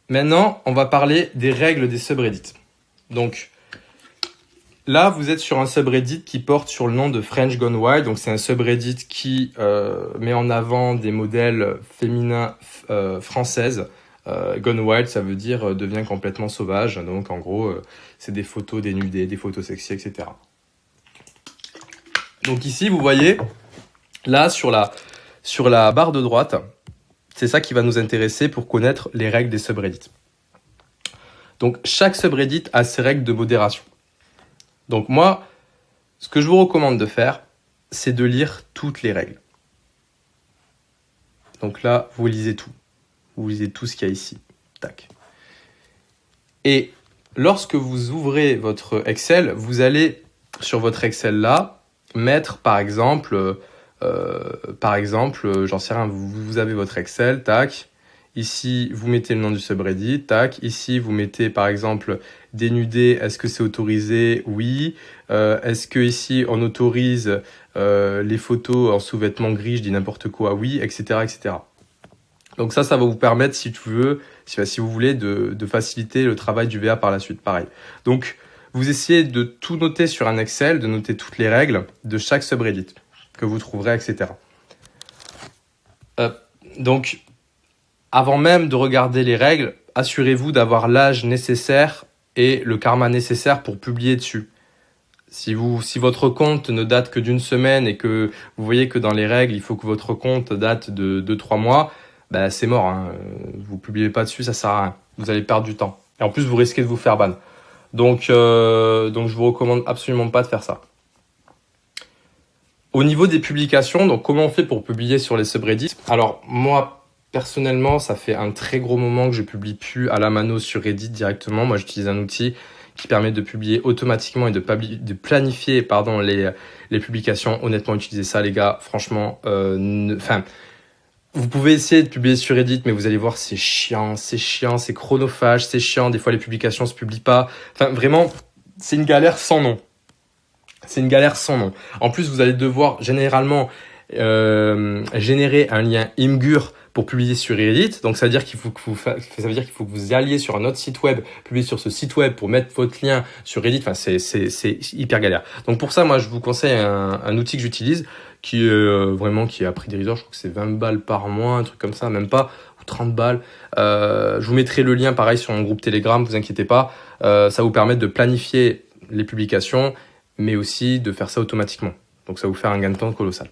Maintenant, on va parler des règles des subreddits. Donc, là, vous êtes sur un subreddit qui porte sur le nom de French Gone Wild. Donc, c'est un subreddit qui met en avant des modèles féminins françaises. Gone Wild, ça veut dire devient complètement sauvage. Donc, en gros, c'est des photos dénudées, des photos sexy, etc. Donc ici, vous voyez, là, sur la barre de droite, c'est ça qui va nous intéresser pour connaître les règles des subreddits. Donc, chaque subreddit a ses règles de modération. Donc moi, ce que je vous recommande de faire, c'est de lire toutes les règles. Donc là, vous lisez tout. Vous lisez tout ce qu'il y a ici. Tac. Et lorsque vous ouvrez votre Excel, vous allez sur votre Excel là mettre par exemple, j'en sais rien, vous avez votre Excel, tac. Ici, vous mettez le nom du subreddit, tac. Ici, vous mettez par exemple dénudé, est-ce que c'est autorisé? Oui. Est-ce que ici on autorise les photos en sous-vêtements gris, je dis n'importe quoi? Oui, etc., etc. Donc ça va vous permettre, si vous voulez, de faciliter le travail du VA par la suite. Pareil. Donc, vous essayez de tout noter sur un Excel, de noter toutes les règles de chaque subreddit que vous trouverez, etc. Donc, avant même de regarder les règles, assurez-vous d'avoir l'âge nécessaire et le karma nécessaire pour publier dessus. Si votre compte ne date que d'une semaine et que vous voyez que dans les règles, il faut que votre compte date de 2-3 mois, bah c'est mort. Hein. Vous ne publiez pas dessus, ça sert à rien. Vous allez perdre du temps. Et en plus, vous risquez de vous faire ban. Donc je vous recommande absolument pas de faire ça. Au niveau des publications, donc comment on fait pour publier sur les subreddits? Alors moi, personnellement, ça fait un très gros moment que je publie plus à la mano sur Reddit directement. Moi, j'utilise un outil qui permet de publier automatiquement et de planifier les publications. Honnêtement, utilisez ça, les gars. Franchement, vous pouvez essayer de publier sur Reddit, mais vous allez voir, c'est chiant, c'est chronophage, c'est chiant. Des fois, les publications se publient pas. Enfin, vraiment, c'est une galère sans nom. C'est une galère sans nom. En plus, vous allez devoir généralement générer un lien Imgur pour publier sur Reddit. Donc, ça veut dire qu'il faut que vous alliez sur un autre site web, publier sur ce site web pour mettre votre lien sur Reddit. Enfin, c'est hyper galère. Donc, pour ça, moi, je vous conseille un outil que j'utilise qui est à prix dérisoire. Je crois que c'est 20 balles par mois, un truc comme ça, même pas, ou 30 balles. Je vous mettrai le lien, pareil, sur mon groupe Telegram, vous inquiétez pas. Ça vous permet de planifier les publications, mais aussi de faire ça automatiquement. Donc, ça va vous faire un gain de temps colossal.